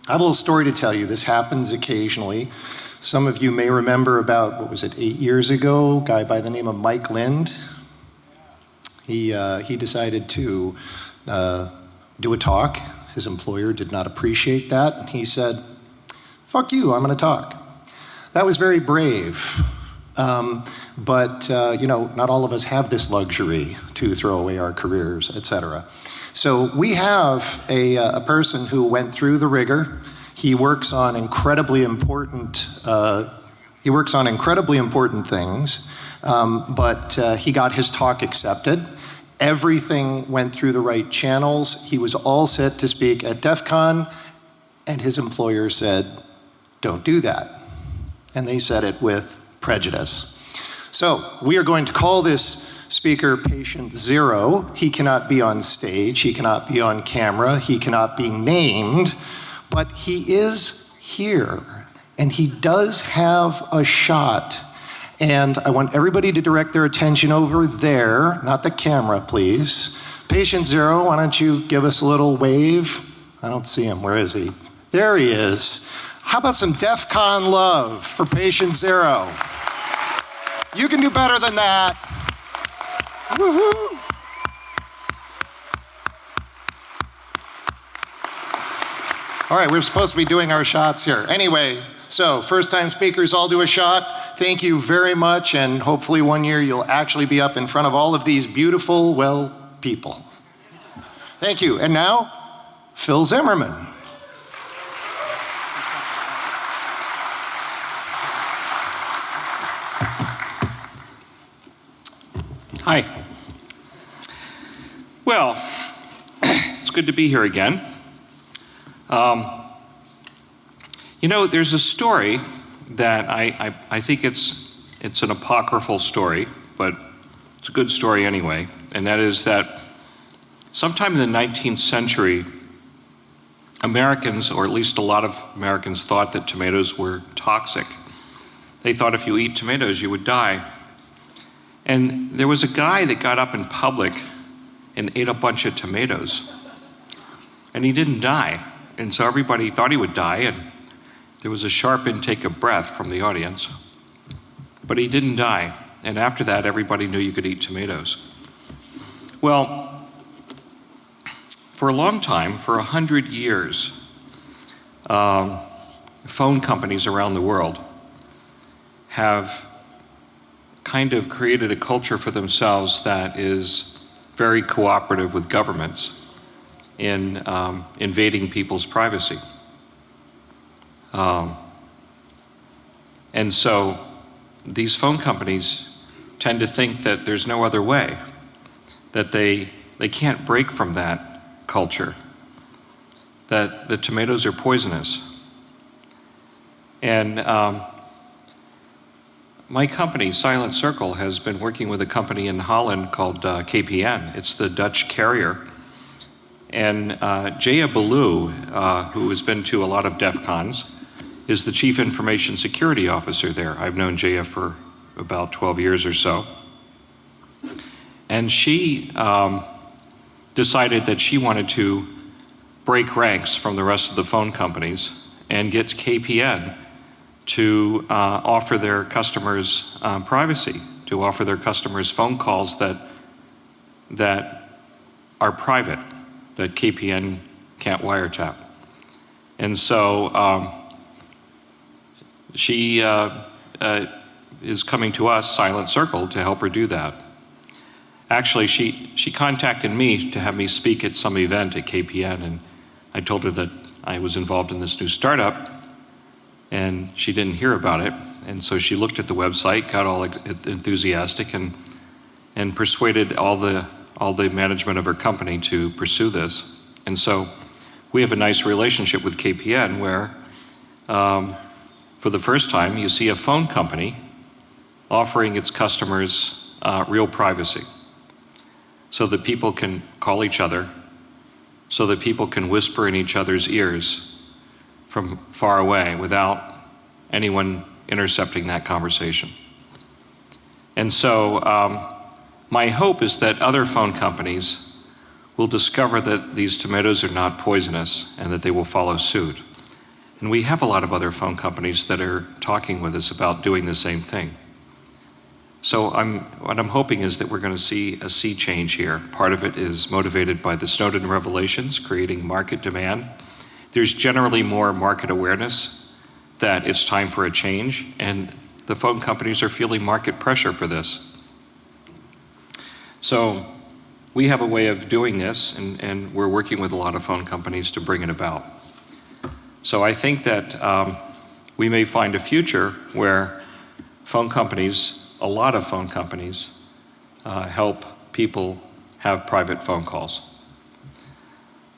I have a little story to tell you. This happens occasionally. Some of you may remember about, 8 years ago, a guy by the name of Mike Lind. He decided to do a talk. His employer did not appreciate that, and he said, "Fuck you, I'm going to talk." That was very brave, but not all of us have this luxury to throw away our careers, etc. So we have a person who went through the rigor. He works on incredibly important things, but he got his talk accepted. Everything went through the right channels. He was all set to speak at DEF CON, and his employer said, "Don't do that." And they said it with prejudice. So we are going to call this speaker patient 0. He cannot be on stage, he cannot be on camera, he cannot be named, but he is here, and he does have a shot. And I want everybody to direct their attention over there, not the camera, please. Patient 0, why don't you give us a little wave? I don't see him, where is he? There he is. How about some DEF CON love for patient 0? You can do better than that. Woohoo! All right, we're supposed to be doing our shots here. Anyway, so first-time speakers all do a shot. Thank you very much, and hopefully one year you'll actually be up in front of all of these beautiful, well, people. Thank you. And now, Phil Zimmerman. Hi. Well, it's good to be here again. There's a story that I think it's an apocryphal story, but it's a good story anyway, and that is that sometime in the 19th century, Americans, or at least a lot of Americans, thought that tomatoes were toxic. They thought if you eat tomatoes, you would die. And there was a guy that got up in public and ate a bunch of tomatoes, and he didn't die. And so everybody thought he would die, and there was a sharp intake of breath from the audience. But he didn't die, and after that, everybody knew you could eat tomatoes. Well, for a long time, for 100 years, phone companies around the world have kind of created a culture for themselves that is very cooperative with governments in invading people's privacy. And so these phone companies tend to think that there's no other way, that they can't break from that culture, that the tomatoes are poisonous. And my company, Silent Circle, has been working with a company in Holland called KPN. It's the Dutch carrier. And Jaya Baloo, who has been to a lot of DEF CONs, is the Chief Information Security Officer there. I've known Jaya for about 12 years or so. And she decided that she wanted to break ranks from the rest of the phone companies and get KPN to offer their customers privacy, to offer their customers phone calls that are private, that KPN can't wiretap. And so she is coming to us, Silent Circle, to help her do that. Actually, she contacted me to have me speak at some event at KPN, and I told her that I was involved in this new startup, and she didn't hear about it. And so she looked at the website, got all enthusiastic, and persuaded all the management of her company to pursue this. And so we have a nice relationship with KPN where for the first time you see a phone company offering its customers real privacy, so that people can call each other, so that people can whisper in each other's ears from far away without anyone intercepting that conversation. And so my hope is that other phone companies will discover that these tomatoes are not poisonous and that they will follow suit. And we have a lot of other phone companies that are talking with us about doing the same thing. So what I'm hoping is that we're going to see a sea change here. Part of it is motivated by the Snowden revelations, creating market demand. There's generally more market awareness that it's time for a change, and the phone companies are feeling market pressure for this. So we have a way of doing this, and we're working with a lot of phone companies to bring it about. So I think that we may find a future where phone companies, a lot of phone companies, help people have private phone calls.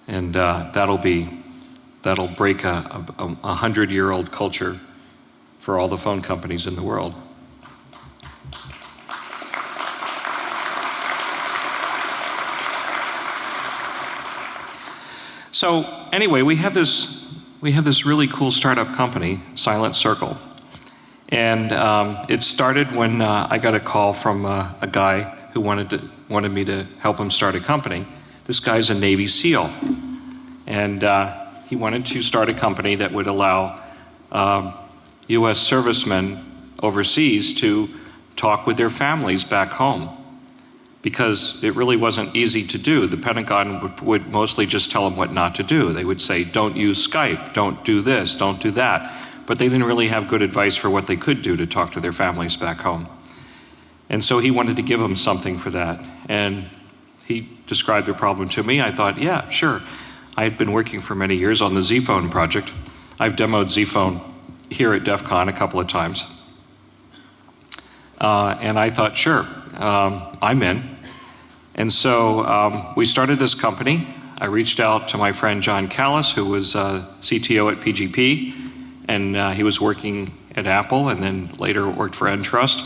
And that'll break a 100-year-old culture for all the phone companies in the world. So anyway, we have this really cool startup company, Silent Circle. And it started when I got a call from a guy who wanted me to help him start a company. This guy's a Navy SEAL. And he wanted to start a company that would allow U.S. servicemen overseas to talk with their families back home, because it really wasn't easy to do. The Pentagon would mostly just tell them what not to do. They would say, don't use Skype, don't do this, don't do that. But they didn't really have good advice for what they could do to talk to their families back home. And so he wanted to give them something for that. And he described the problem to me. I thought, yeah, sure. I had been working for many years on the Z-Phone project. I've demoed Z-Phone here at DEF CON a couple of times. And I thought, sure, I'm in. And so we started this company. I reached out to my friend John Callis, who was CTO at PGP, and he was working at Apple and then later worked for Entrust.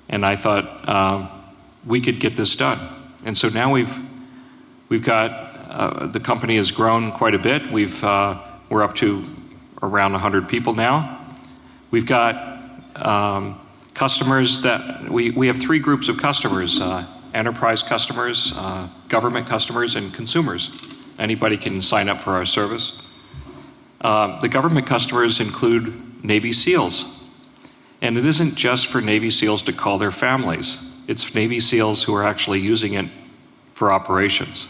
And I thought we could get this done. And so now we've got, the company has grown quite a bit. We're up to around 100 people now. We've got customers that, we have three groups of customers, enterprise customers, government customers, and consumers. Anybody can sign up for our service. The government customers include Navy SEALs. And it isn't just for Navy SEALs to call their families. It's Navy SEALs who are actually using it for operations.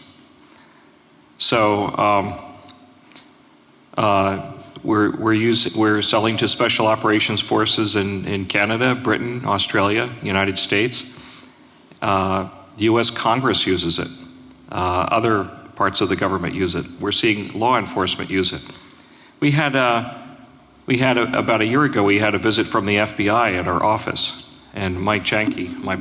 So we're selling to special operations forces in Canada, Britain, Australia, United States. The U.S. Congress uses it. Other parts of the government use it. We're seeing law enforcement use it. We had about a year ago, we had a visit from the FBI at our office, and Mike Janke, my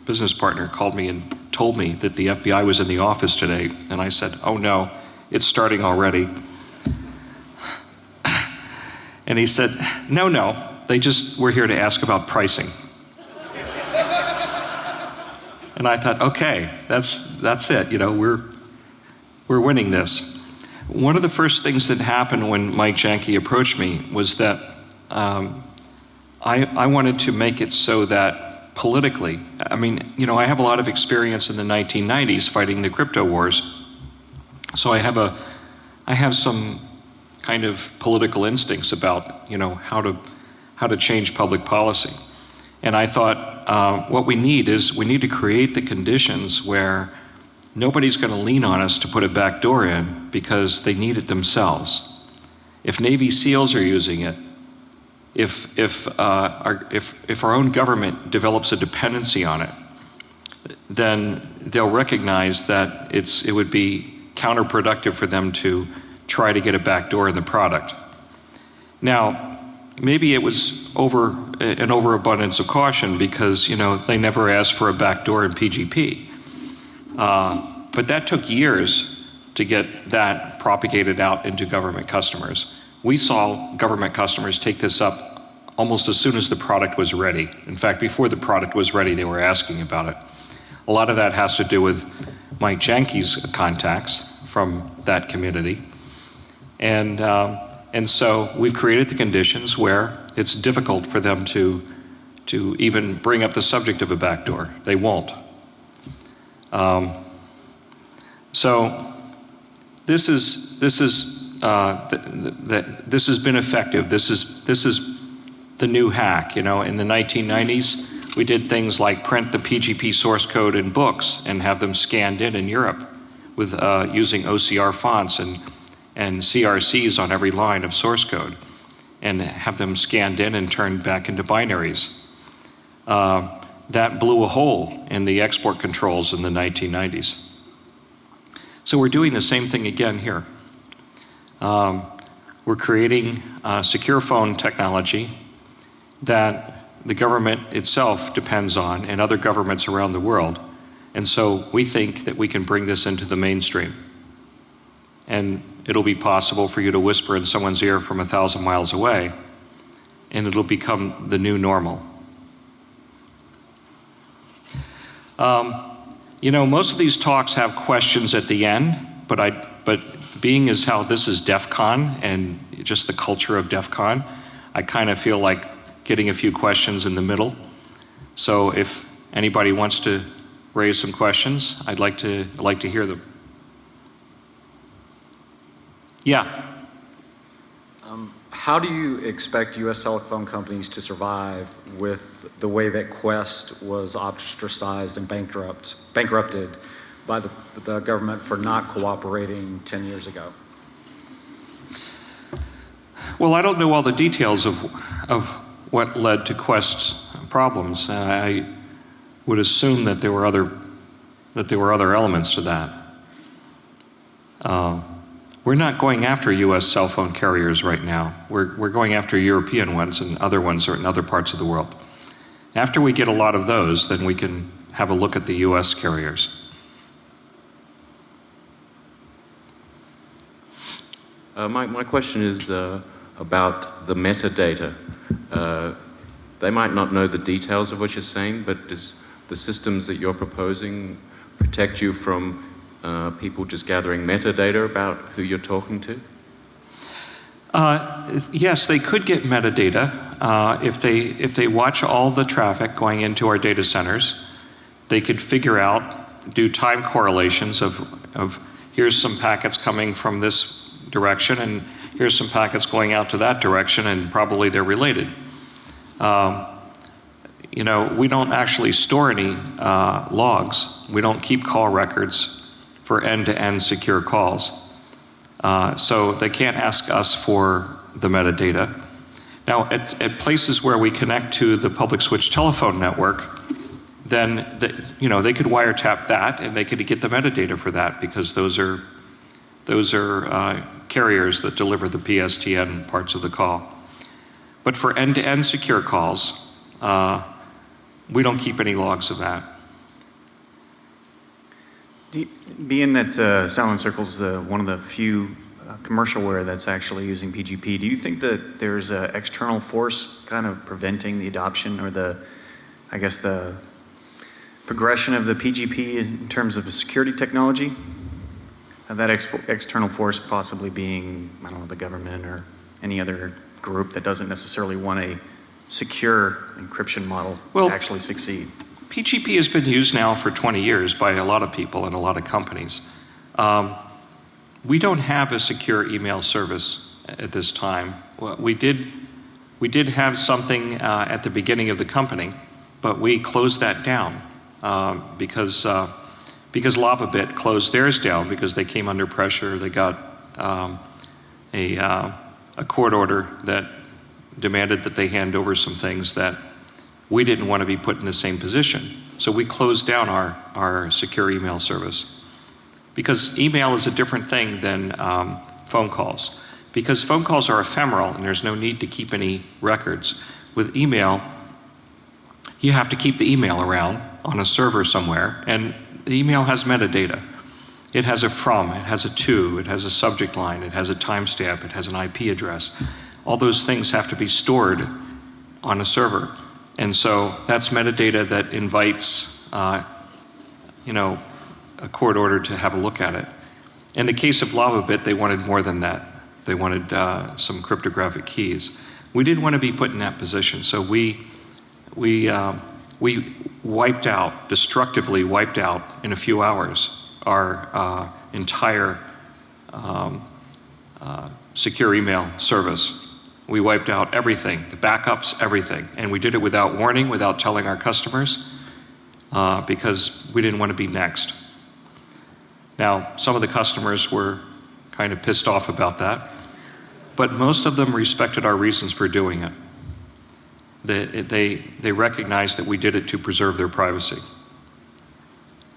business partner, called me and told me that the FBI was in the office today, and I said, oh no, it's starting already. And he said, no, they just were here to ask about pricing. And I thought, okay, that's it, we're winning this. One of the first things that happened when Mike Janke approached me was that I wanted to make it so that politically, I have a lot of experience in the 1990s fighting the crypto wars, so I have some kind of political instincts about how to change public policy. And I thought what we need to create the conditions where nobody's going to lean on us to put a back door in because they need it themselves. If Navy SEALs are using it, if our own government develops a dependency on it, then they'll recognize that it would be counterproductive for them to try to get a back door in the product. Now, maybe it was an overabundance of caution because they never asked for a back door in PGP. But that took years to get that propagated out into government customers. We saw government customers take this up almost as soon as the product was ready. In fact, before the product was ready, they were asking about it. A lot of that has to do with Mike Janke's contacts from that community. And so we've created the conditions where it's difficult for them to even bring up the subject of a backdoor. They won't. So this is this has been effective. This is the new hack. You know, in the 1990s, we did things like print the PGP source code in books and have them scanned in Europe with using OCR fonts and CRCs on every line of source code, and have them scanned in and turned back into binaries. That blew a hole in the export controls in the 1990s. So we're doing the same thing again here. We're creating secure phone technology that the government itself depends on and other governments around the world. And so we think that we can bring this into the mainstream. And it'll be possible for you to whisper in someone's ear from 1,000 miles away, and it'll become the new normal. You know, most of these talks have questions at the end, but being as how this is DEF CON and just the culture of DEF CON, I kind of feel like getting a few questions in the middle. So if anybody wants to raise some questions, I'd like to hear them. Yeah. How do you expect U.S. telephone companies to survive with the way that Quest was ostracized and bankrupted by the government for not cooperating 10 years ago? Well, I don't know all the details of what led to Quest's problems. I would assume that there were other elements to that. We're not going after U.S. cell phone carriers right now. We're going after European ones, and other ones are in other parts of the world. After we get a lot of those, then we can have a look at the U.S. carriers. My question is about the metadata. They might not know the details of what you're saying, but does the systems that you're proposing protect you from people just gathering metadata about who you're talking to? Yes, they could get metadata if they watch all the traffic going into our data centers. They could figure out, do time correlations of here's some packets coming from this direction, and here's some packets going out to that direction, and probably they're related. You know, we don't actually store any logs. We don't keep call records for end-to-end secure calls. So they can't ask us for the metadata. Now, at places where we connect to the public switch telephone network, then they could wiretap that, and they could get the metadata for that, because those are carriers that deliver the PSTN parts of the call. But for end-to-end secure calls, we don't keep any logs of that. Being that Silent Circle's one of the few commercialware that's actually using PGP, do you think that there's an external force kind of preventing the adoption or the progression of the PGP in terms of security technology? That external force possibly being, I don't know, the government or any other group that doesn't necessarily want a secure encryption model to actually succeed. PGP has been used now for 20 years by a lot of people and a lot of companies. We don't have a secure email service at this time. We did have something at the beginning of the company, but we closed that down because LavaBit closed theirs down because they came under pressure. They got a court order that demanded that they hand over some things that we didn't want to be put in the same position. So we closed down our secure email service. Because email is a different thing than phone calls. Because phone calls are ephemeral and there's no need to keep any records. With email, you have to keep the email around on a server somewhere, and the email has metadata. It has a from, it has a to, it has a subject line, it has a timestamp, it has an IP address. All those things have to be stored on a server. And so that's metadata that invites, a court order to have a look at it. In the case of LavaBit, they wanted more than that. They wanted some cryptographic keys. We didn't want to be put in that position, so we destructively wiped out in a few hours our entire secure email service. We wiped out everything, the backups, everything. And we did it without warning, without telling our customers, because we didn't want to be next. Now, some of the customers were kind of pissed off about that, but most of them respected our reasons for doing it. They recognized that we did it to preserve their privacy.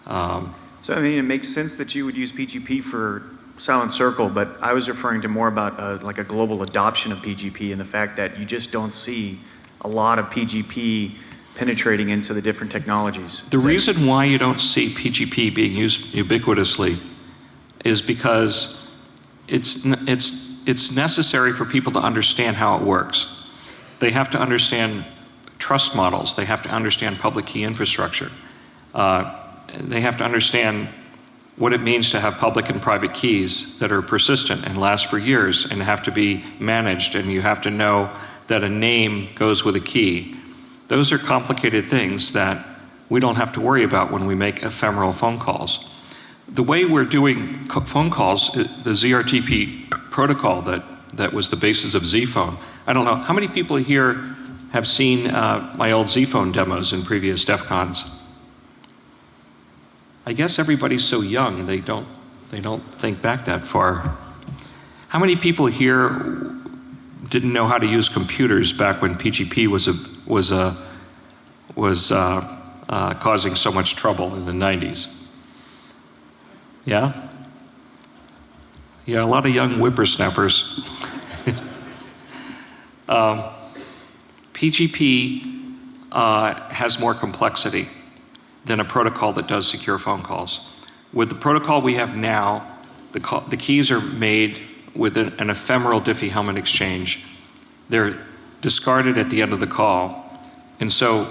So, I mean, it makes sense that you would use PGP for Silent Circle, but I was referring to more about like a global adoption of PGP and the fact that you just don't see a lot of PGP penetrating into the different technologies. The reason why you don't see PGP being used ubiquitously is because it's necessary for people to understand how it works. They have to understand trust models. They have to understand public key infrastructure. They have to understand what it means to have public and private keys that are persistent and last for years and have to be managed, and you have to know that a name goes with a key. Those are complicated things that we don't have to worry about when we make ephemeral phone calls. The way we're doing phone calls, the ZRTP protocol that was the basis of Z-Phone, I don't know, how many people here have seen my old Z-Phone demos in previous DEF CONs? I guess everybody's so young, they don't think back that far. How many people here didn't know how to use computers back when PGP was causing so much trouble in the 90s? Yeah? Yeah, a lot of young whippersnappers. PGP has more complexity than a protocol that does secure phone calls. With the protocol we have now, the keys are made with an ephemeral Diffie-Hellman exchange. They're discarded at the end of the call, and so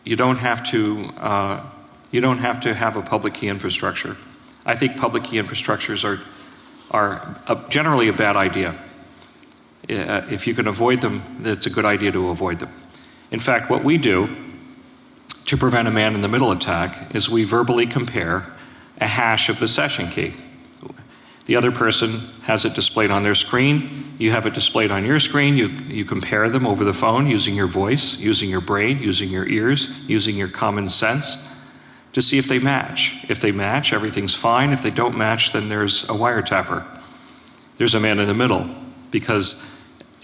you don't have to have a public key infrastructure. I think public key infrastructures are generally a bad idea. If you can avoid them, it's a good idea to avoid them. In fact, what we do to prevent a man-in-the-middle attack is we verbally compare a hash of the session key. The other person has it displayed on their screen, you have it displayed on your screen, you compare them over the phone using your voice, using your brain, using your ears, using your common sense to see if they match. If they match, everything's fine. If they don't match, then there's a wiretapper. There's a man in the middle, because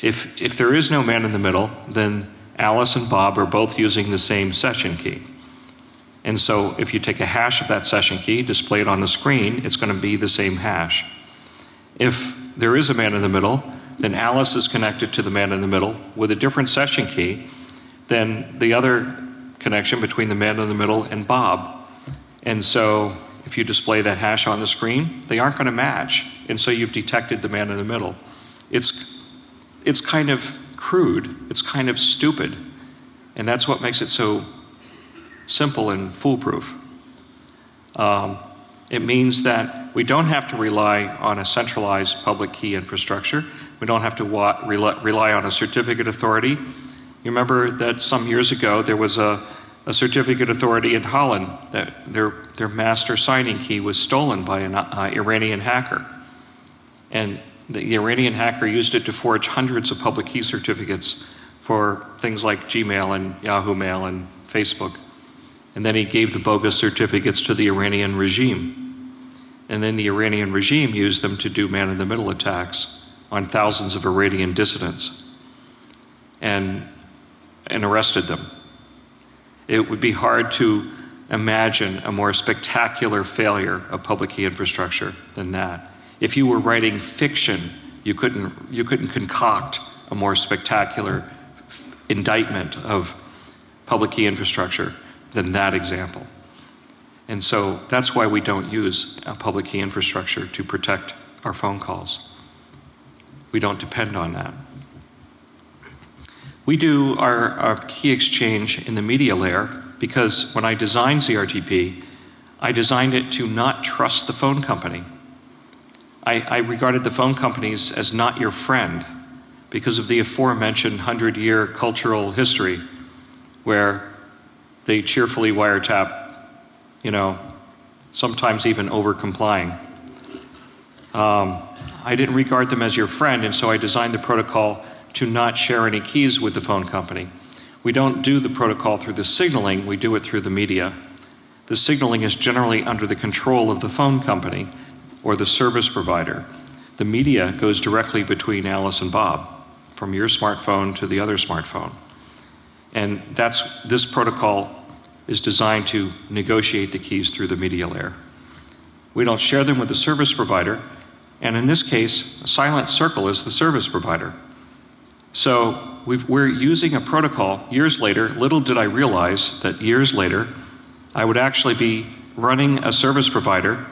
if there is no man in the middle, then Alice and Bob are both using the same session key. And so if you take a hash of that session key, display it on the screen, it's going to be the same hash. If there is a man in the middle, then Alice is connected to the man in the middle with a different session key than the other connection between the man in the middle and Bob. And so if you display that hash on the screen, they aren't going to match. And so you've detected the man in the middle. It's kind of crude, it's kind of stupid, and that's what makes it so simple and foolproof. It means that we don't have to rely on a centralized public key infrastructure. We don't have to rely on a certificate authority. You remember that some years ago there was a certificate authority in Holland that their master signing key was stolen by an Iranian hacker. And the Iranian hacker used it to forge hundreds of public key certificates for things like Gmail and Yahoo Mail and Facebook. And then he gave the bogus certificates to the Iranian regime. And then the Iranian regime used them to do man-in-the-middle attacks on thousands of Iranian dissidents and arrested them. It would be hard to imagine a more spectacular failure of public key infrastructure than that. If you were writing fiction, you couldn't concoct a more spectacular indictment of public key infrastructure than that example. And so that's why we don't use a public key infrastructure to protect our phone calls. We don't depend on that. We do our key exchange in the media layer because when I designed ZRTP, I designed it to not trust the phone company. I regarded the phone companies as not your friend because of the aforementioned 100-year cultural history where they cheerfully wiretap, sometimes even over-complying. I didn't regard them as your friend, and so I designed the protocol to not share any keys with the phone company. We don't do the protocol through the signaling, we do it through the media. The signaling is generally under the control of the phone company or the service provider. The media goes directly between Alice and Bob, from your smartphone to the other smartphone. And this protocol is designed to negotiate the keys through the media layer. We don't share them with the service provider, and in this case, Silent Circle is the service provider. So we're using a protocol years later. Little did I realize that years later, I would actually be running a service provider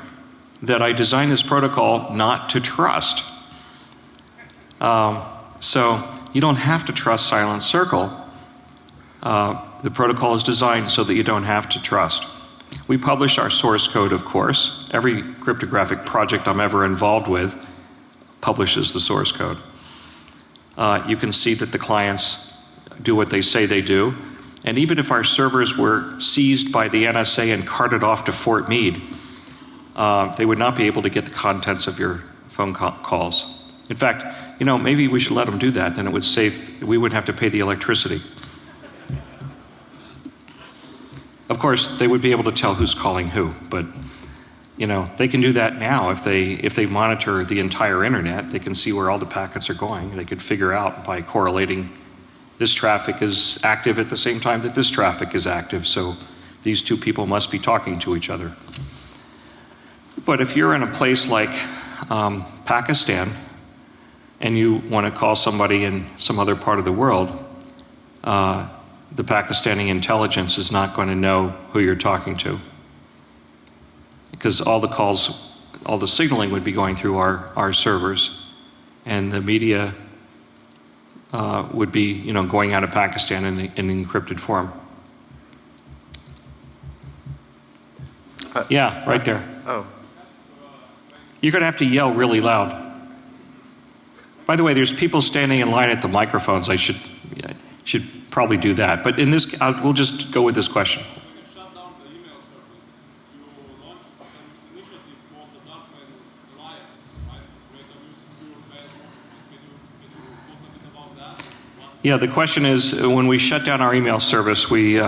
that I designed this protocol not to trust. So you don't have to trust Silent Circle. The protocol is designed so that you don't have to trust. We publish our source code, of course. Every cryptographic project I'm ever involved with publishes the source code. You can see that the clients do what they say they do. And even if our servers were seized by the NSA and carted off to Fort Meade, they would not be able to get the contents of your phone calls. In fact, maybe we should let them do that, then it would save, we wouldn't have to pay the electricity. Of course, they would be able to tell who's calling who, but they can do that now. If they monitor the entire internet, they can see where all the packets are going. They could figure out by correlating this traffic is active at the same time that this traffic is active, so these two people must be talking to each other. But if you're in a place like Pakistan and you want to call somebody in some other part of the world, the Pakistani intelligence is not going to know who you're talking to, because all the calls, all the signaling would be going through our servers, and the media would be going out of Pakistan in encrypted form. Yeah, right there. Oh. You're going to have to yell really loud. By the way, there's people standing in line at the microphones. I should probably do that. But in this, we'll just go with this question. When you shut down the email service, you launched an initiative called the Darkman Alliance, right? Where you secure Facebook. Can you talk a bit about that? Yeah, the question is, when we shut down our email service, we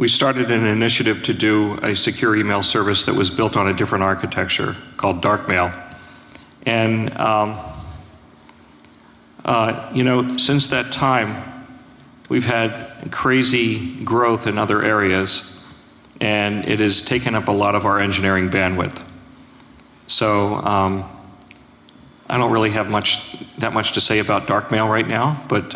started an initiative to do a secure email service that was built on a different architecture called Darkmail. And since that time, we've had crazy growth in other areas, and it has taken up a lot of our engineering bandwidth. So I don't really have that much to say about Darkmail right now, but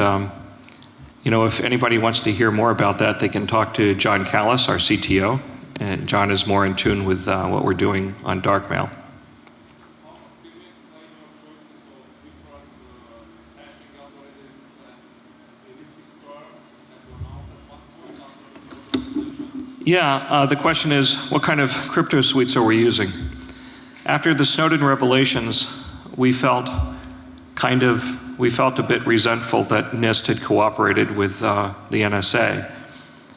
if anybody wants to hear more about that, they can talk to John Callis, our CTO, and John is more in tune with what we're doing on Darkmail. Yeah, the question is, what kind of crypto suites are we using? After the Snowden revelations, we felt a bit resentful that NIST had cooperated with the NSA.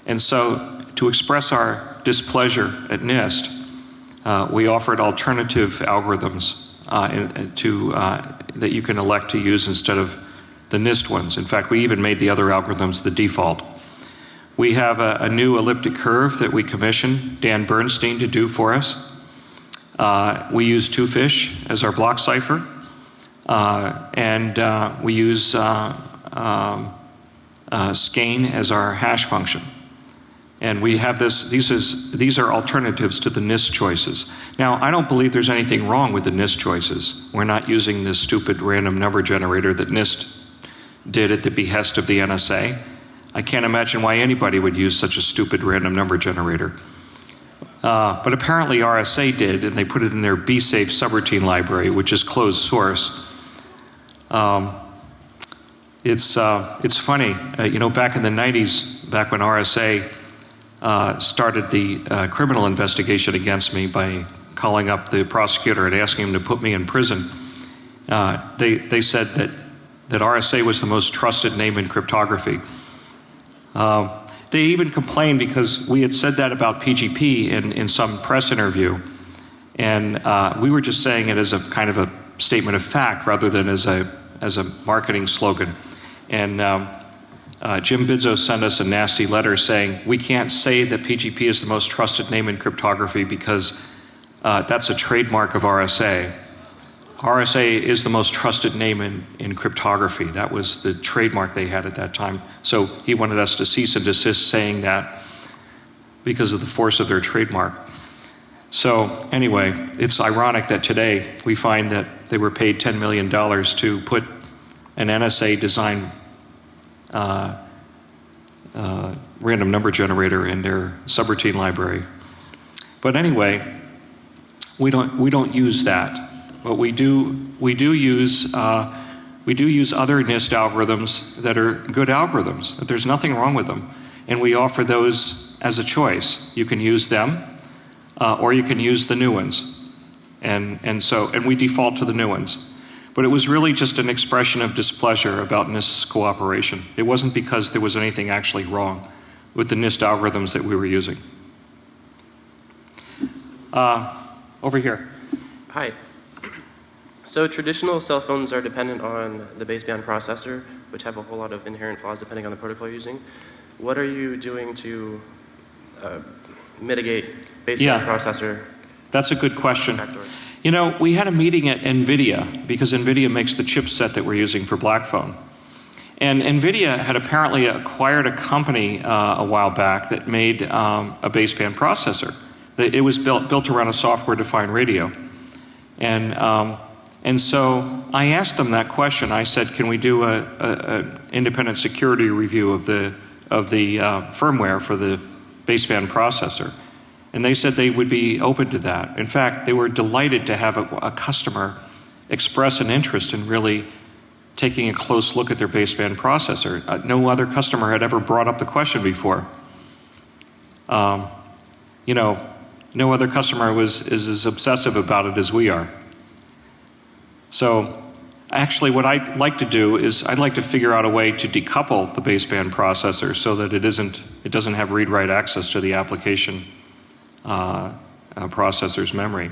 And so, to express our displeasure at NIST, we offered alternative algorithms that you can elect to use instead of the NIST ones. In fact, we even made the other algorithms the default. We have a new elliptic curve that we commissioned Dan Bernstein to do for us. We use Twofish as our block cipher. And we use skein as our hash function. And we have these are alternatives to the NIST choices. Now, I don't believe there's anything wrong with the NIST choices. We're not using this stupid random number generator that NIST did at the behest of the NSA. I can't imagine why anybody would use such a stupid random number generator. But apparently RSA did, and they put it in their BSafe subroutine library, which is closed source. It's funny, back in the 90s, back when RSA started the criminal investigation against me by calling up the prosecutor and asking him to put me in prison, they said that RSA was the most trusted name in cryptography. They even complained because we had said that about PGP in some press interview, and we were just saying it as a kind of a statement of fact rather than as a marketing slogan. And Jim Bidzo sent us a nasty letter saying, we can't say that PGP is the most trusted name in cryptography because that's a trademark of RSA. RSA is the most trusted name in cryptography. That was the trademark they had at that time. So he wanted us to cease and desist saying that because of the force of their trademark. So anyway, it's ironic that today we find that they were paid $10 million to put an NSA designed random number generator in their subroutine library. But anyway, we don't use that. But we do use other NIST algorithms that are good algorithms. That there's nothing wrong with them, and we offer those as a choice. You can use them, or you can use the new ones, and we default to the new ones. But it was really just an expression of displeasure about NIST's cooperation. It wasn't because there was anything actually wrong with the NIST algorithms that we were using. Over here. Hi. So traditional cell phones are dependent on the baseband processor, which have a whole lot of inherent flaws depending on the protocol you're using. What are you doing to mitigate baseband processor? That's a good question. Factors? You know, we had a meeting at NVIDIA because NVIDIA makes the chipset that we're using for BlackPhone. And NVIDIA had apparently acquired a company a while back that made a baseband processor. It was built around a software-defined radio. And so I asked them that question. I said, can we do an independent security review of the firmware for the baseband processor? And they said they would be open to that. In fact, they were delighted to have a customer express an interest in really taking a close look at their baseband processor. No other customer had ever brought up the question before. You know, no other customer is as obsessive about it as we are. So actually what I'd like to do is I'd like to figure out a way to decouple the baseband processor so that it doesn't have read-write access to the application processor's memory.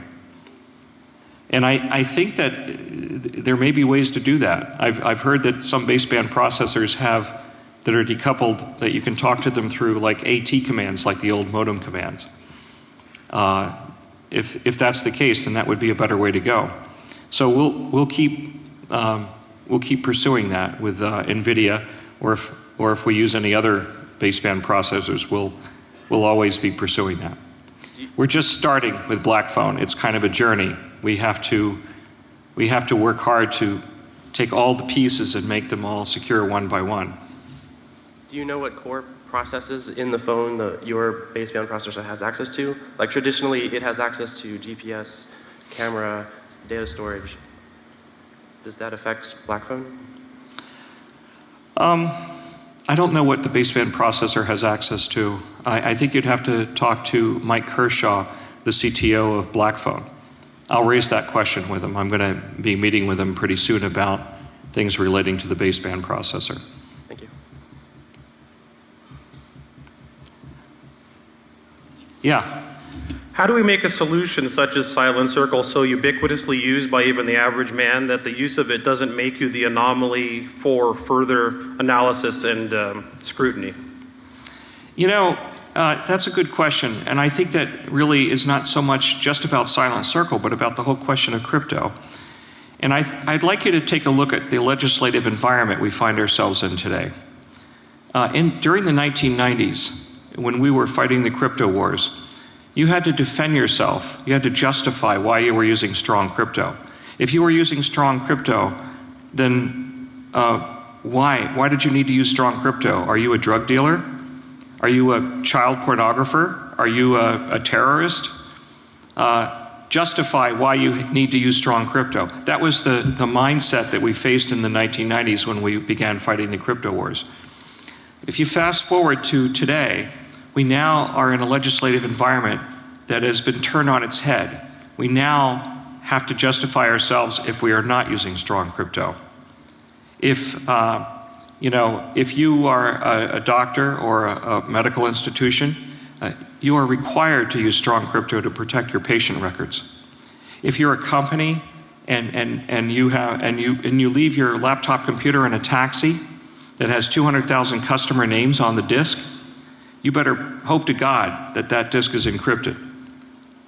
And I think that there may be ways to do that. I've heard that some baseband processors that are decoupled, that you can talk to them through like AT commands, like the old modem commands. If that's the case, then that would be a better way to go. So we'll keep pursuing that with NVIDIA, or if we use any other baseband processors, we'll always be pursuing that. We're just starting with BlackPhone. It's kind of a journey. We have to work hard to take all the pieces and make them all secure one by one. Do you know what core processes in the phone your baseband processor has access to? Like traditionally, it has access to GPS, camera, data storage. Does that affect BlackPhone? I don't know what the baseband processor has access to. I think you'd have to talk to Mike Kershaw, the CTO of BlackPhone. I'll raise that question with him. I'm going to be meeting with him pretty soon about things relating to the baseband processor. Thank you. Yeah. How do we make a solution such as Silent Circle so ubiquitously used by even the average man that the use of it doesn't make you the anomaly for further analysis and scrutiny? You know, that's a good question, and I think that really is not so much just about Silent Circle, but about the whole question of crypto. And I'd like you to take a look at the legislative environment we find ourselves in today. During the 1990s, when we were fighting the crypto wars, you had to defend yourself. You had to justify why you were using strong crypto. If you were using strong crypto, then why? Why did you need to use strong crypto? Are you a drug dealer? Are you a child pornographer? Are you a terrorist? Justify why you need to use strong crypto. That was the mindset that we faced in the 1990s when we began fighting the crypto wars. If you fast forward to today, we now are in a legislative environment that has been turned on its head. We now have to justify ourselves if we are not using strong crypto. If you are a doctor or a medical institution, you are required to use strong crypto to protect your patient records. If you're a company and you leave your laptop computer in a taxi that has 200,000 customer names on the disk, you better hope to God that that disk is encrypted.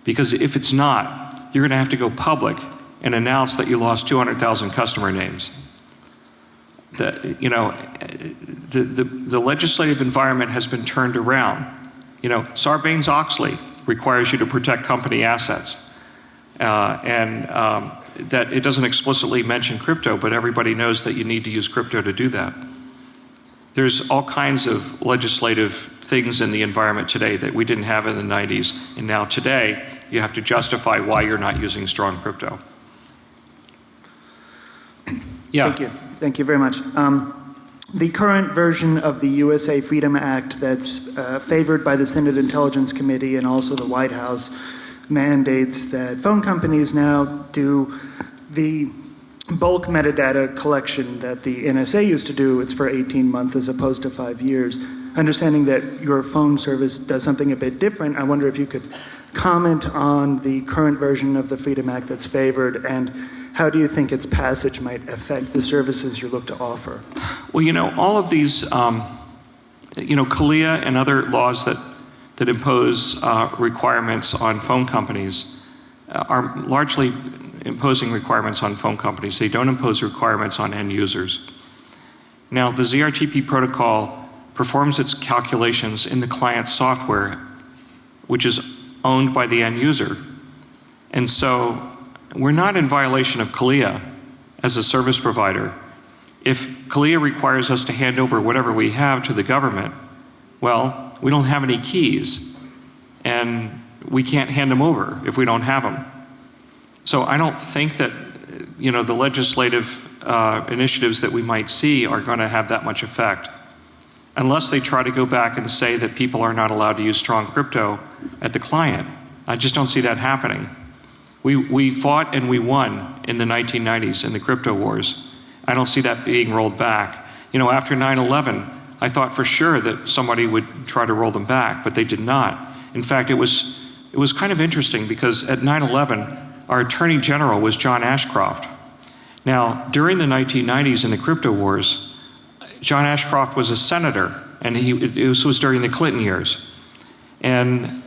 Because if it's not, you're going to have to go public and announce that you lost 200,000 customer names. The legislative environment has been turned around. Sarbanes-Oxley requires you to protect company assets. That it doesn't explicitly mention crypto, but everybody knows that you need to use crypto to do that. There's all kinds of legislative things in the environment today that we didn't have in the 90s, and now today you have to justify why you're not using strong crypto. Yeah. Thank you very much. The current version of the USA Freedom Act that's favored by the Senate Intelligence Committee and also the White House mandates that phone companies now do the bulk metadata collection that the NSA used to do. It's for 18 months as opposed to 5 years. Understanding that your phone service does something a bit different, I wonder if you could comment on the current version of the Freedom Act that's favored, and how do you think its passage might affect the services you look to offer? Well, all of these, CALEA and other laws that impose requirements on phone companies are largely imposing requirements on phone companies. They don't impose requirements on end users. Now, the ZRTP protocol performs its calculations in the client software, which is owned by the end user. And so we're not in violation of CALEA as a service provider. If CALEA requires us to hand over whatever we have to the government, well, we don't have any keys, and we can't hand them over if we don't have them. So I don't think that the legislative initiatives that we might see are going to have that much effect, unless they try to go back and say that people are not allowed to use strong crypto at the client. I just don't see that happening. We fought and we won in the 1990s in the crypto wars. I don't see that being rolled back. After 9/11, I thought for sure that somebody would try to roll them back, but they did not. In fact, it was kind of interesting because at 9/11, our Attorney General was John Ashcroft. Now, during the 1990s in the crypto wars, John Ashcroft was a senator, and this was during the Clinton years. And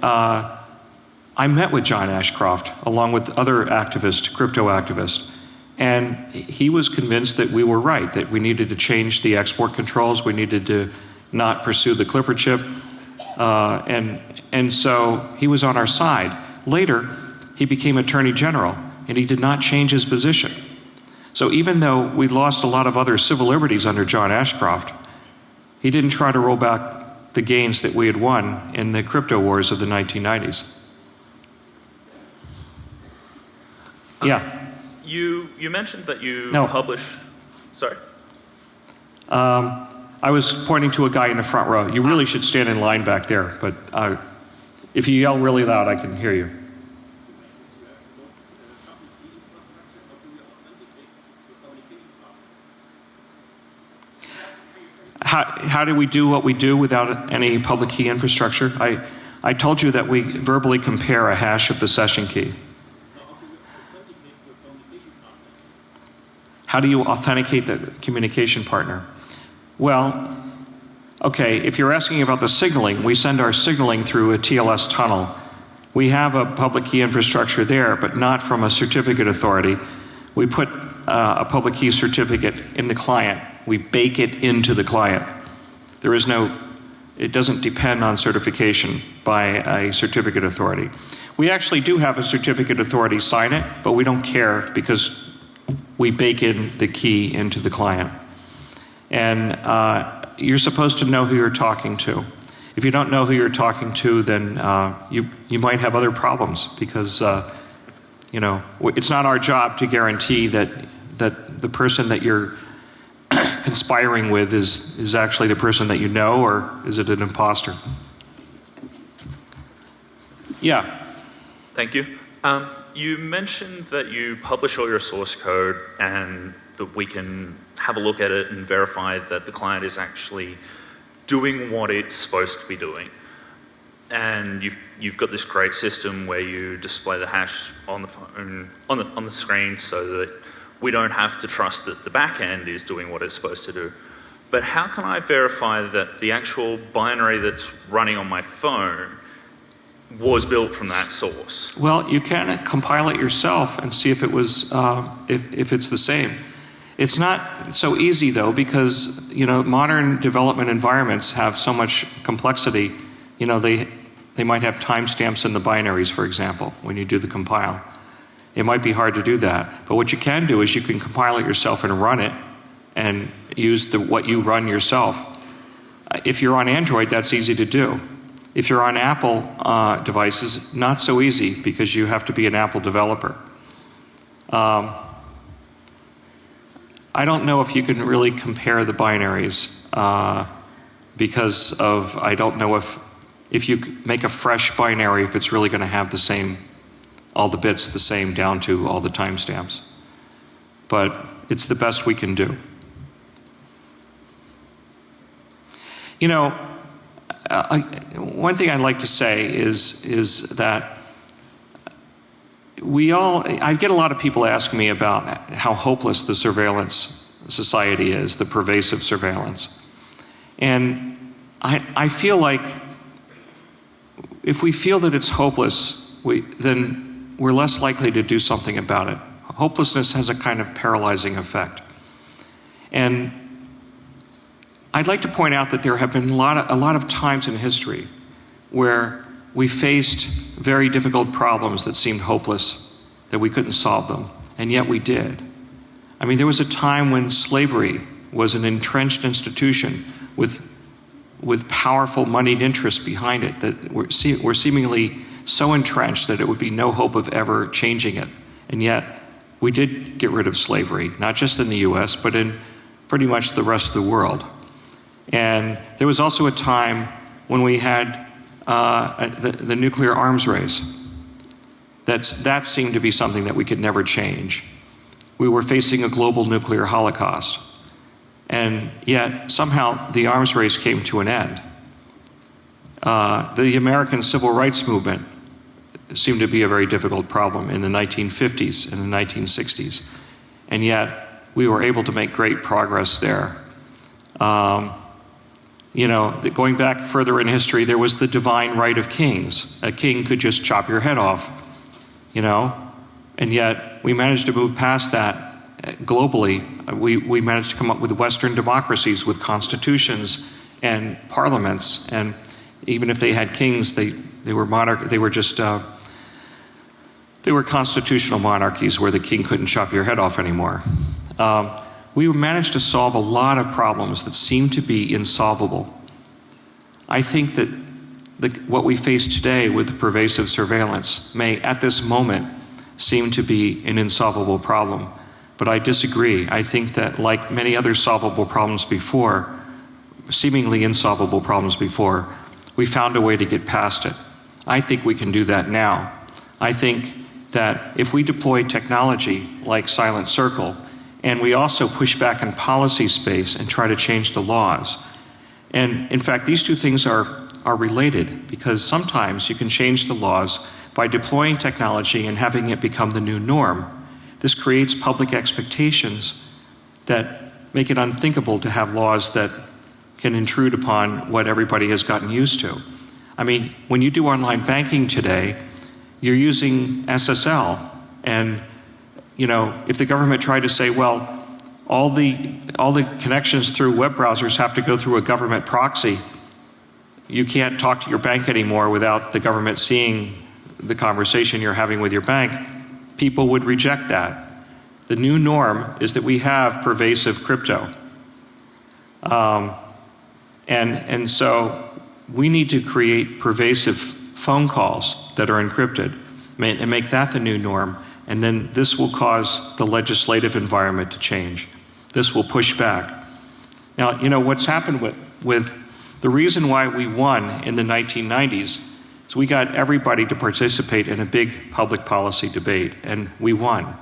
I met with John Ashcroft along with other activists, crypto activists, and he was convinced that we were right, that we needed to change the export controls, we needed to not pursue the Clipper chip, and so he was on our side. Later, he became Attorney General, and he did not change his position. So even though we lost a lot of other civil liberties under John Ashcroft, he didn't try to roll back the gains that we had won in the crypto wars of the 1990s. Yeah. You mentioned that you publish. Sorry. I was pointing to a guy in the front row. You really should stand in line back there, but if you yell really loud, I can hear you. How do we do what we do without any public key infrastructure? I told you that we verbally compare a hash of the session key. How do you authenticate the communication partner? Well, okay, if you're asking about the signaling, we send our signaling through a TLS tunnel. We have a public key infrastructure there, but not from a certificate authority. We put a public key certificate in the client. We bake it into the client. It doesn't depend on certification by a certificate authority. We actually do have a certificate authority sign it, but we don't care because we bake in the key into the client. And you're supposed to know who you're talking to. If you don't know who you're talking to, then you might have other problems because it's not our job to guarantee that the person that you're conspiring with is actually the person that you know, or is it an imposter? Yeah. Thank you. You mentioned that you publish all your source code and that we can have a look at it and verify that the client is actually doing what it's supposed to be doing. and you've got this great system where you display the hash on the phone, on the screen, so that we don't have to trust that the back end is doing what it's supposed to do. But how can I verify that the actual binary that's running on my phone was built from that source? Well, you can compile it yourself and see if it was if it's the same. It's not so easy though, because modern development environments have so much complexity. They might have timestamps in the binaries, for example, when you do the compile. It might be hard to do that, but what you can do is you can compile it yourself and run it, and use what you run yourself. If you're on Android, that's easy to do. If you're on Apple devices, not so easy, because you have to be an Apple developer. I don't know if you can really compare the binaries because of, I don't know if you make a fresh binary, if it's really going to have the same, all the bits the same down to all the timestamps. But it's the best we can do. One thing I'd like to say is that I get a lot of people asking me about how hopeless the surveillance society is, the pervasive surveillance. And I feel like if we feel that it's hopeless, then we're less likely to do something about it. Hopelessness has a kind of paralyzing effect. And I'd like to point out that there have been a lot of times in history where we faced very difficult problems that seemed hopeless, that we couldn't solve them, and yet we did. I mean, there was a time when slavery was an entrenched institution with powerful moneyed interests behind it that were seemingly so entrenched that it would be no hope of ever changing it. And yet, we did get rid of slavery, not just in the US, but in pretty much the rest of the world. And there was also a time when we had the nuclear arms race. That seemed to be something that we could never change. We were facing a global nuclear holocaust. And yet, somehow, the arms race came to an end. The American Civil Rights Movement seemed to be a very difficult problem in the 1950s and the 1960s. And yet, we were able to make great progress there. Going back further in history, there was the divine right of kings. A king could just chop your head off, and yet we managed to move past that globally. We managed to come up with Western democracies with constitutions and parliaments, and even if they had kings, they were constitutional monarchies where the king couldn't chop your head off anymore. We managed to solve a lot of problems that seemed to be insolvable. I think that what we face today with pervasive surveillance may, at this moment, seem to be an insolvable problem. But I disagree. I think that, like many other solvable problems before, seemingly insolvable problems before, we found a way to get past it. I think we can do that now. I think that if we deploy technology like Silent Circle, and we also push back in policy space and try to change the laws. And in fact, these two things are related, because sometimes you can change the laws by deploying technology and having it become the new norm. This creates public expectations that make it unthinkable to have laws that can intrude upon what everybody has gotten used to. I mean, when you do online banking today, you're using SSL, and if the government tried to say, well, all the connections through web browsers have to go through a government proxy, you can't talk to your bank anymore without the government seeing the conversation you're having with your bank, people would reject that. The new norm is that we have pervasive crypto. And so we need to create pervasive phone calls that are encrypted and make that the new norm. And then this will cause the legislative environment to change. This will push back. Now, what's happened with the reason why we won in the 1990s is we got everybody to participate in a big public policy debate, and we won.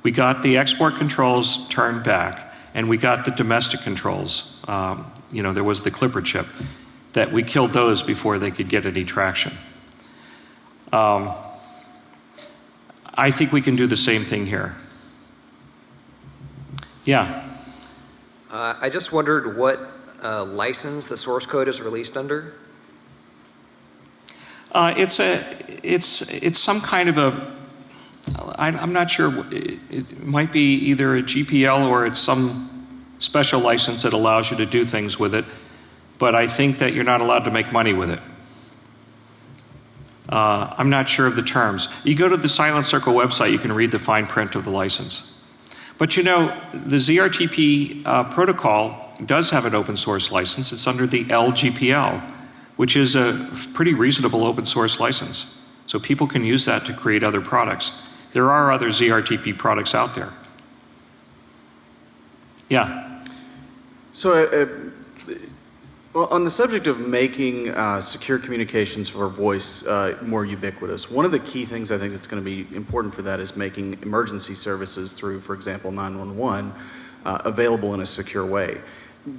We got the export controls turned back, and we got the domestic controls. There was the Clipper chip. that we killed those before they could get any traction. I think we can do the same thing here. Yeah. I just wondered what license the source code is released under. It's some kind of a, I'm not sure, it might be either a GPL or it's some special license that allows you to do things with it, but I think that you're not allowed to make money with it. I'm not sure of the terms. You go to the Silent Circle website, you can read the fine print of the license. But you know, the ZRTP protocol does have an open source license. It's under the LGPL, which is a pretty reasonable open source license. So people can use that to create other products. There are other ZRTP products out there. Yeah. So well, on the subject of making secure communications for voice more ubiquitous, one of the key things I think that's going to be important for that is making emergency services through, for example, 911 available in a secure way.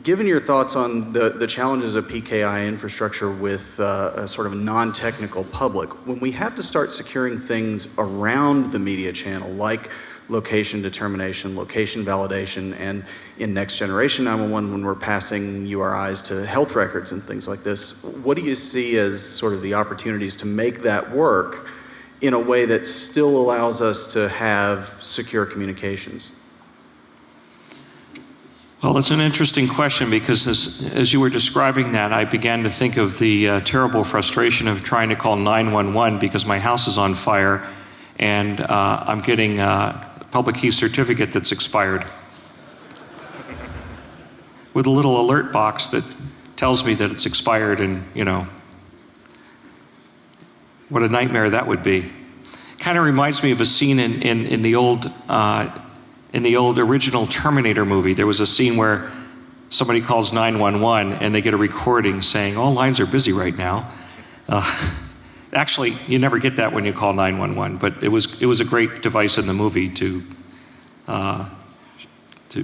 Given your thoughts on the challenges of PKI infrastructure with a sort of non-technical public, when we have to start securing things around the media channel, like location determination, location validation, and in next generation 911 when we're passing URIs to health records and things like this, what do you see as sort of the opportunities to make that work in a way that still allows us to have secure communications? Well, it's an interesting question because as you were describing that, I began to think of the terrible frustration of trying to call 911 because my house is on fire and I'm getting a public key certificate that's expired with a little alert box that tells me that it's expired, and you know, what a nightmare that would be. Kind of reminds me of a scene in the old original Terminator movie. There was a scene where somebody calls 911 and they get a recording saying, all lines are busy right now. Actually, you never get that when you call 911, but it was a great device in the movie to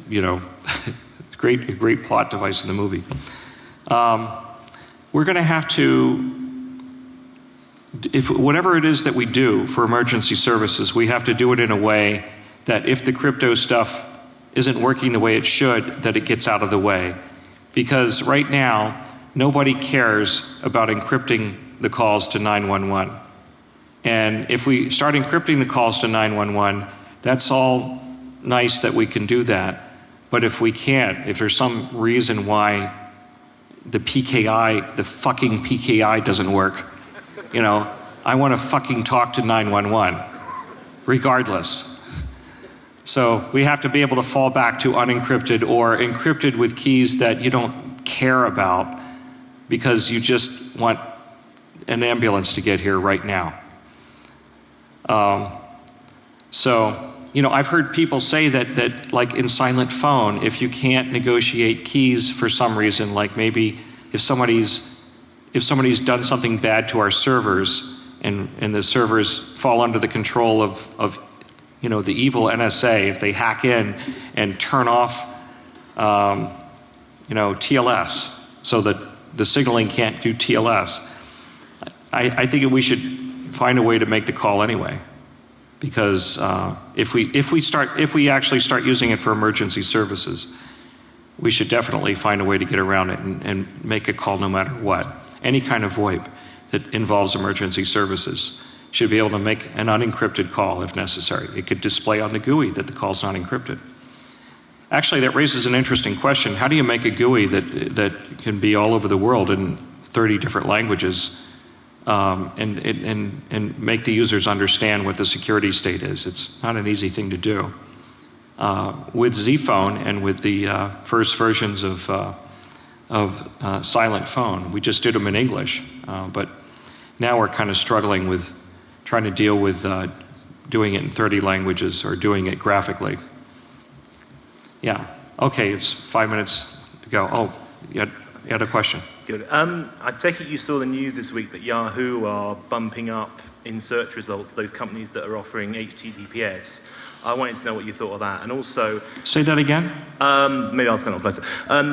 you know, great plot device in the movie. We're going to have to, if whatever it is that we do for emergency services, we have to do it in a way that if the crypto stuff isn't working the way it should, that it gets out of the way. Because right now, nobody cares about encrypting the calls to 911. And if we start encrypting the calls to 911, that's all nice that we can do that. But if we can't, if there's some reason why the PKI, the fucking PKI doesn't work, you know, I want to fucking talk to 911, regardless. So we have to be able to fall back to unencrypted or encrypted with keys that you don't care about because you just want an ambulance to get here right now. So, you know, I've heard people say that like in silent phone, if you can't negotiate keys for some reason, like maybe if somebody's done something bad to our servers and the servers fall under the control of you know, the evil NSA, if they hack in and turn off, you know, TLS so that the signaling can't do TLS, I think we should find a way to make the call anyway. Because if we actually start using it for emergency services, we should definitely find a way to get around it and make a call no matter what. Any kind of VoIP that involves emergency services should be able to make an unencrypted call if necessary. It could display on the GUI that the call's not encrypted. Actually, that raises an interesting question. How do you make a GUI that can be all over the world in 30 different languages and make the users understand what the security state is? It's not an easy thing to do. With Zphone and with the first versions of Silent Phone, we just did them in English, but now we're kind of struggling with trying to deal with doing it in 30 languages or doing it graphically. Yeah, okay, it's 5 minutes to go. Oh, you had a question. Good. I take it you saw the news this week that Yahoo are bumping up in search results those companies that are offering HTTPS. I wanted to know what you thought of that. And also, Say that again? maybe I'll stand up closer.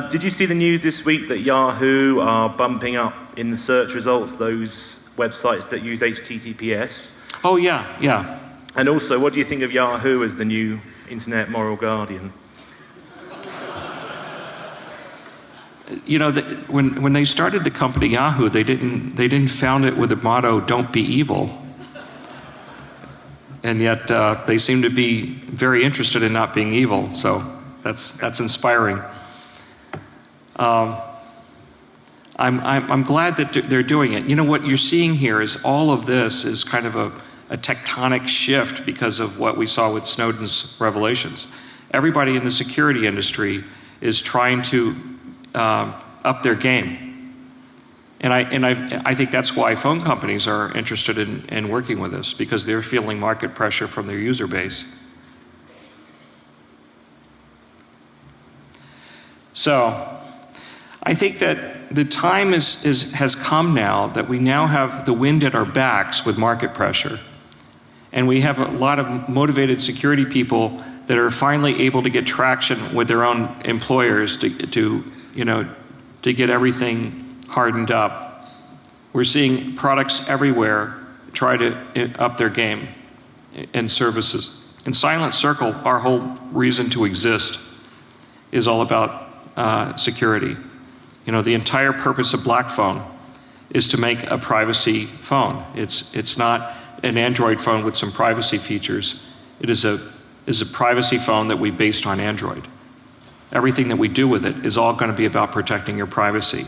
Did you see the news this week that Yahoo are bumping up in the search results those websites that use HTTPS? Oh, yeah, yeah. And also, what do you think of Yahoo as the new internet moral guardian? You know, when they started the company Yahoo, they didn't found it with the motto "Don't be evil," and yet they seem to be very interested in not being evil. So that's inspiring. I'm glad that they're doing it. You know, what you're seeing here is all of this is kind of a tectonic shift because of what we saw with Snowden's revelations. Everybody in the security industry is trying to up their game. And I think that's why phone companies are interested in working with us, because they're feeling market pressure from their user base. So I think that the time has come now that we now have the wind at our backs with market pressure. And we have a lot of motivated security people that are finally able to get traction with their own employers to get everything hardened up. We're seeing products everywhere try to up their game and services. In Silent Circle, our whole reason to exist is all about security. You know, the entire purpose of BlackPhone is to make a privacy phone. It's not an Android phone with some privacy features. It is a privacy phone that we based on Android. Everything that we do with it is all going to be about protecting your privacy.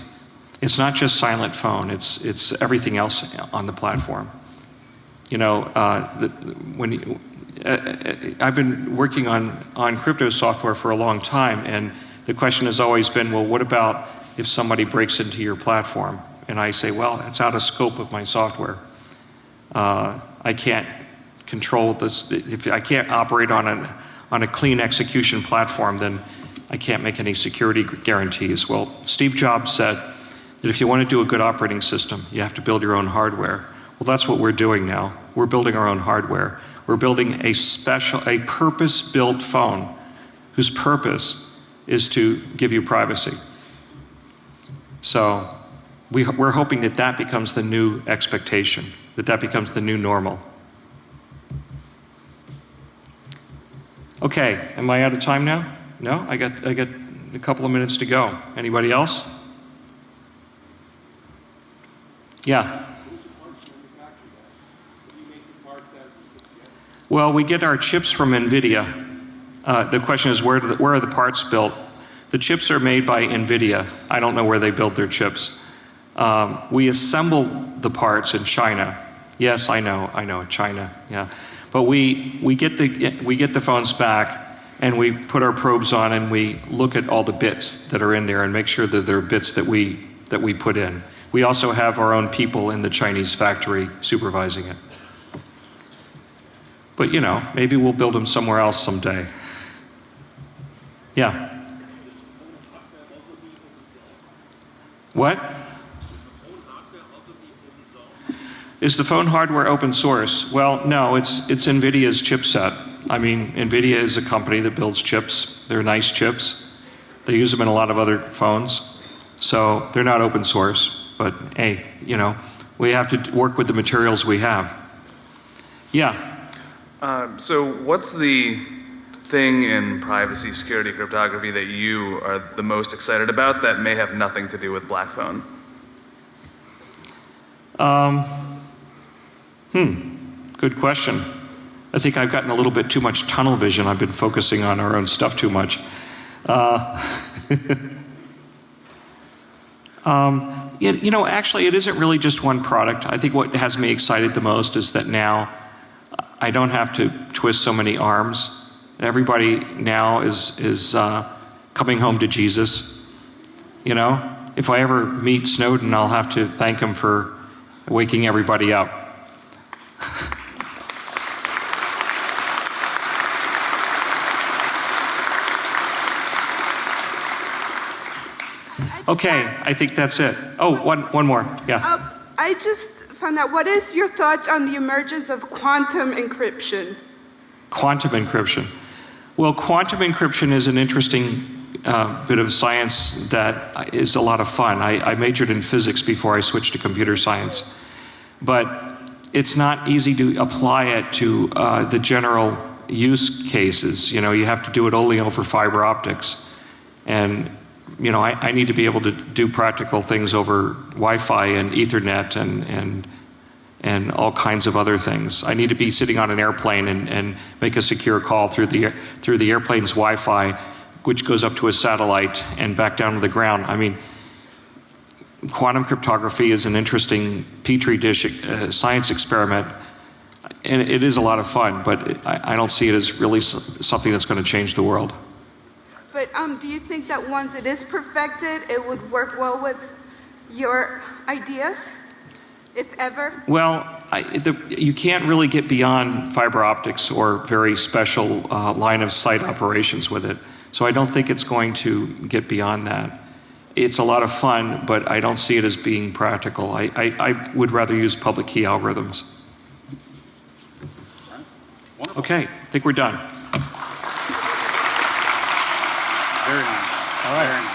It's not just silent phone, it's everything else on the platform. You know, I've been working on crypto software for a long time, and the question has always been, well, what about if somebody breaks into your platform? And I say, well, it's out of scope of my software. I can't control this. If I can't operate on a clean execution platform, then I can't make any security guarantees. Well, Steve Jobs said that if you want to do a good operating system, you have to build your own hardware. Well, that's what we're doing now. We're building our own hardware. We're building a purpose-built phone whose purpose is to give you privacy. So we're hoping that becomes the new expectation, that becomes the new normal. Okay, am I out of time now? No, I got a couple of minutes to go. Anybody else? Yeah. Well, we get our chips from NVIDIA. The question is, where are the parts built? The chips are made by NVIDIA. I don't know where they build their chips. We assemble the parts in China. Yes, I know, China, yeah. But we get the phones back, and we put our probes on, and we look at all the bits that are in there and make sure that they're bits that we put in. We also have our own people in the Chinese factory supervising it. But you know, maybe we'll build them somewhere else someday. Yeah. What? Is the phone hardware open source? Well, no, it's NVIDIA's chipset. I mean, NVIDIA is a company that builds chips. They're nice chips. They use them in a lot of other phones. So they're not open source, but hey, you know, we have to work with the materials we have. Yeah. So what's the thing in privacy, security, cryptography that you are the most excited about that may have nothing to do with BlackPhone? Good question. I think I've gotten a little bit too much tunnel vision. I've been focusing on our own stuff too much. You know, actually, it isn't really just one product. I think what has me excited the most is that now I don't have to twist so many arms. Everybody now is coming home to Jesus. You know, if I ever meet Snowden, I'll have to thank him for waking everybody up. Okay, I think that's it. Oh, one more, yeah. I just found out, what is your thoughts on the emergence of quantum encryption? Quantum encryption. Well, quantum encryption is an interesting bit of science that is a lot of fun. I majored in physics before I switched to computer science. But it's not easy to apply it to the general use cases. You know, you have to do it only over fiber optics. And, you know, I need to be able to do practical things over Wi-Fi and Ethernet and all kinds of other things. I need to be sitting on an airplane and make a secure call through the airplane's Wi-Fi, which goes up to a satellite and back down to the ground. I mean, quantum cryptography is an interesting petri dish science experiment, and it is a lot of fun, but I don't see it as really something that's going to change the world. But do you think that once it is perfected, it would work well with your ideas, if ever? Well, you can't really get beyond fiber optics or very special line of sight operations with it. So I don't think it's going to get beyond that. It's a lot of fun, but I don't see it as being practical. I would rather use public key algorithms. Okay, I think we're done. Very nice. All right.